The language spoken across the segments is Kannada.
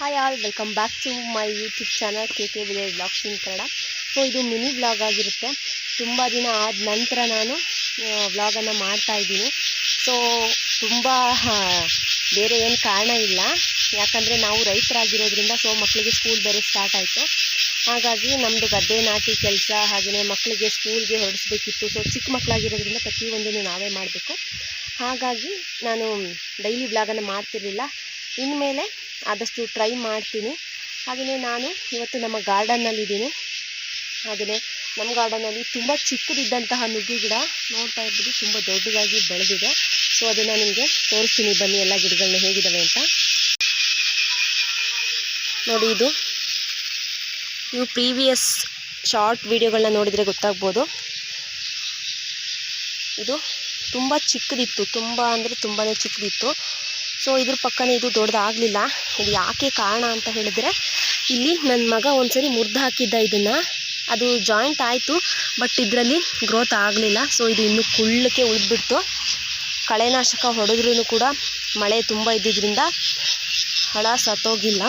Hi all, welcome back to my YouTube channel KK village vlogs in Kannada. So ಇದು ಮಿನಿ ವ್ಲಾಗ್ ಆಗಿರುತ್ತೆ. ತುಂಬ ದಿನ ಆದ ನಂತರ ನಾನು ವ್ಲಾಗನ್ನು ಮಾಡ್ತಾಯಿದ್ದೀನಿ. ಸೊ ತುಂಬ ಬೇರೆ ಏನು ಕಾರಣ ಇಲ್ಲ, ಯಾಕಂದರೆ ನಾವು ರೈತರಾಗಿರೋದ್ರಿಂದ ಸೊ ಮಕ್ಕಳಿಗೆ ಸ್ಕೂಲ್ ಬೇರೆ ಸ್ಟಾರ್ಟ್ ಆಯಿತು. ಹಾಗಾಗಿ ನಮ್ಮದು ಗದ್ದೆ ನಾಟಿ ಕೆಲಸ, ಹಾಗೆಯೇ ಮಕ್ಕಳಿಗೆ ಸ್ಕೂಲ್ಗೆ ಹೊರಡಿಸ್ಬೇಕಿತ್ತು. ಸೊ ಚಿಕ್ಕ ಮಕ್ಕಳಾಗಿರೋದ್ರಿಂದ ಪ್ರತಿಯೊಂದನ್ನು ನಾವೇ ಮಾಡಬೇಕು. ಹಾಗಾಗಿ ನಾನು ಡೈಲಿ ವ್ಲಾಗನ್ನು ಮಾಡ್ತಿರಲಿಲ್ಲ. ಇನ್ಮೇಲೆ ಆದಷ್ಟು ಟ್ರೈ ಮಾಡ್ತೀನಿ. ಹಾಗೆಯೇ ನಾನು ಇವತ್ತು ನಮ್ಮ ಗಾರ್ಡನ್ನಲ್ಲಿದ್ದೀನಿ. ಹಾಗೆಯೇ ನಮ್ಮ ಗಾರ್ಡನಲ್ಲಿ ತುಂಬ ಚಿಕ್ಕದಿದ್ದಂತಹ ನುಗ್ಗೆ ಗಿಡ ನೋಡ್ತಾ ಇರ್ಬೋದು, ತುಂಬ ದೊಡ್ಡದಾಗಿ ಬೆಳೆದಿದೆ. ಸೊ ಅದನ್ನು ನಿಮಗೆ ತೋರಿಸ್ತೀನಿ, ಬನ್ನಿ ಎಲ್ಲ ಗಿಡಗಳನ್ನ ಹೇಗಿದ್ದಾವೆ ಅಂತ ನೋಡಿ. ನೀವು ಪ್ರೀವಿಯಸ್ ಶಾರ್ಟ್ ವಿಡಿಯೋಗಳನ್ನ ನೋಡಿದರೆ ಗೊತ್ತಾಗ್ಬೋದು. ಇದು ತುಂಬ ಚಿಕ್ಕದಿತ್ತು, ತುಂಬ ಅಂದರೆ ತುಂಬಾ ಚಿಕ್ಕದಿತ್ತು. ಸೊ ಇದ್ರ ಪಕ್ಕನೇ ಇದು ದೊಡ್ಡದಾಗಲಿಲ್ಲ. ಇದು ಯಾಕೆ ಕಾರಣ ಅಂತ ಹೇಳಿದರೆ, ಇಲ್ಲಿ ನನ್ನ ಮಗ ಒಂದ್ಸರಿ ಮುರಿದು ಹಾಕಿದ್ದ ಇದನ್ನು. ಅದು ಜಾಯಿಂಟ್ ಆಯಿತು, ಬಟ್ ಇದರಲ್ಲಿ ಗ್ರೋತ್ ಆಗಲಿಲ್ಲ. ಸೊ ಇದು ಇನ್ನೂ ಕುಳ್ಳಕ್ಕೆ ಉಳಿದ್ಬಿಡ್ತು. ಕಳೆನಾಶಕ ಹೊಡೆದ್ರೂ ಕೂಡ ಮಳೆ ತುಂಬ ಇದ್ದಿದ್ದರಿಂದ ಹಳ ಸತ್ತೋಗಿಲ್ಲ.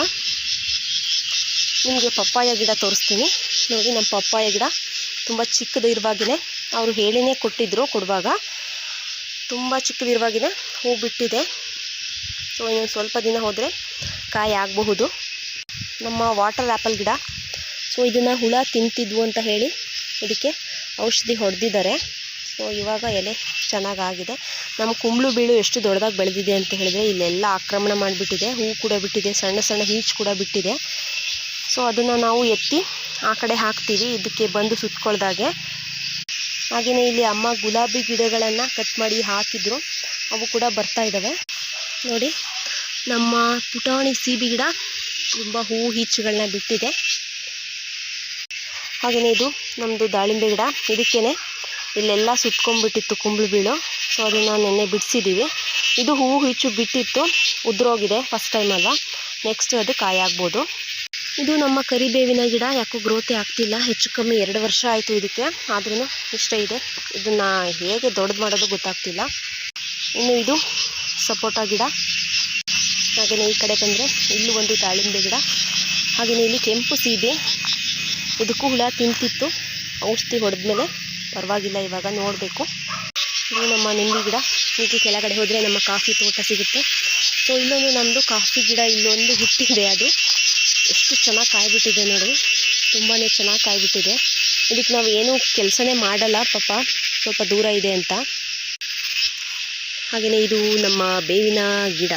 ನಿಮಗೆ ಪಪ್ಪಾಯ ಗಿಡ ತೋರಿಸ್ತೀನಿ ನೋಡಿ. ನಮ್ಮ ಪಪ್ಪಾಯ ಗಿಡ ತುಂಬ ಚಿಕ್ಕದಿರುವಾಗೇ ಅವರು ಹೇಳಿನೇ ಕೊಡುವಾಗ ತುಂಬ ಚಿಕ್ಕದಿರುವಾಗೇ ಹೂ ಬಿಟ್ಟಿದೆ. ಸೊ ಇನ್ನೊಂದು ಸ್ವಲ್ಪ ದಿನ ಹೋದರೆ ಕಾಯಿ ಆಗಬಹುದು. ನಮ್ಮ ವಾಟರ್ ಆ್ಯಪಲ್ ಗಿಡ, ಸೊ ಇದನ್ನು ಹುಳ ತಿಂತಿದ್ವು ಅಂತ ಹೇಳಿ ಇದಕ್ಕೆ ಔಷಧಿ ಹೊಡೆದಿದ್ದಾರೆ. ಸೊ ಇವಾಗ ಎಲೆ ಚೆನ್ನಾಗಾಗಿದೆ. ನಮ್ಮ ಕುಂಬಳು ಬೀಳು ಎಷ್ಟು ದೊಡ್ಡದಾಗಿ ಬೆಳೆದಿದೆ ಅಂತ ಹೇಳಿದರೆ, ಇಲ್ಲೆಲ್ಲ ಆಕ್ರಮಣ ಮಾಡಿಬಿಟ್ಟಿದೆ. ಹೂ ಕೂಡ ಬಿಟ್ಟಿದೆ, ಸಣ್ಣ ಸಣ್ಣ ಈಚು ಕೂಡ ಬಿಟ್ಟಿದೆ. ಸೊ ಅದನ್ನು ನಾವು ಎತ್ತಿ ಆ ಕಡೆ ಹಾಕ್ತೀವಿ, ಇದಕ್ಕೆ ಬಂದು ಸುತ್ತಕೊಳ್ದಾಗೆ. ಹಾಗೆಯೇ ಇಲ್ಲಿ ಅಮ್ಮ ಗುಲಾಬಿ ಗಿಡಗಳನ್ನು ಕಟ್ ಮಾಡಿ ಹಾಕಿದ್ರು, ಅವು ಕೂಡ ಬರ್ತಾ ಇದ್ದಾವೆ ನೋಡಿ. ನಮ್ಮ ಪುಟಾಣಿ ಸೀಬೆ ಗಿಡ ತುಂಬ ಹೂ ಈಚುಗಳನ್ನ ಬಿಟ್ಟಿದೆ. ಹಾಗೆಯೇ ಇದು ನಮ್ಮದು ದಾಳಿಂಬೆ ಗಿಡ, ಇದಕ್ಕೇ ಇಲ್ಲೆಲ್ಲ ಸುತ್ಕೊಂಡ್ಬಿಟ್ಟಿತ್ತು ಕುಂಬಳು ಬೀಳು. ಸೊ ಅದನ್ನು ನೆನ್ನೆ ಬಿಡಿಸಿದ್ದೀವಿ. ಇದು ಹೂ ಈಚು ಬಿಟ್ಟಿತ್ತು, ಉದುರೋಗಿದೆ ಫಸ್ಟ್ ಟೈಮ್ ಅಲ್ವಾ, ನೆಕ್ಸ್ಟ್ ಅದು ಕಾಯಿ ಆಗ್ಬೋದು. ಇದು ನಮ್ಮ ಕರಿಬೇವಿನ ಗಿಡ, ಯಾಕೋ ಗ್ರೋತೇ ಆಗ್ತಿಲ್ಲ. ಹೆಚ್ಚು ಕಮ್ಮಿ 2 ವರ್ಷ ಆಯಿತು ಇದಕ್ಕೆ, ಆದ್ರೂ ಇಷ್ಟ ಇದೆ. ಇದನ್ನು ಹೇಗೆ ದೊಡ್ಡದು ಮಾಡೋದು ಗೊತ್ತಾಗ್ತಿಲ್ಲ. ಇನ್ನು ಇದು ಸಪೋಟ ಗಿಡ. ಹಾಗೆಯೇ ಈ ಕಡೆ ಬಂದರೆ ಇಲ್ಲೂ ಒಂದು ದಾಳಿಂಬೆ ಗಿಡ. ಹಾಗೆಯೇ ಇಲ್ಲಿ ಕೆಂಪು ಸೀಬೆ, ಇದಕ್ಕೂ ಹುಳ ತಿಂತಿತ್ತು, ಔಷಧಿ ಹೊಡೆದ್ಮೇಲೆ ಪರವಾಗಿಲ್ಲ, ಇವಾಗ ನೋಡಬೇಕು. ಇದು ನಮ್ಮ ನಿಂಬೆ ಗಿಡ. ಹೀಗೆ ಕೆಳಗಡೆ ಹೋದರೆ ನಮ್ಮ ಕಾಫಿ ತೋಟ ಸಿಗುತ್ತೆ. ಸೊ ಇಲ್ಲೊಂದು ನಮ್ಮದು ಕಾಫಿ ಗಿಡ ಇಲ್ಲೊಂದು ಹುಟ್ಟಿದೆ. ಅದು ಎಷ್ಟು ಚೆನ್ನಾಗಿ ಕಾಯ್ಬಿಟ್ಟಿದೆ ನೋಡಿ, ತುಂಬಾ ಚೆನ್ನಾಗಿ ಕಾಯ್ಬಿಟ್ಟಿದೆ. ಇದಕ್ಕೆ ನಾವು ಏನೂ ಕೆಲಸನೇ ಮಾಡಲ್ಲ ಪಾಪ, ಸ್ವಲ್ಪ ದೂರ ಇದೆ ಅಂತ. ಹಾಗೆಯೇ ಇದು ನಮ್ಮ ಬೇವಿನ ಗಿಡ.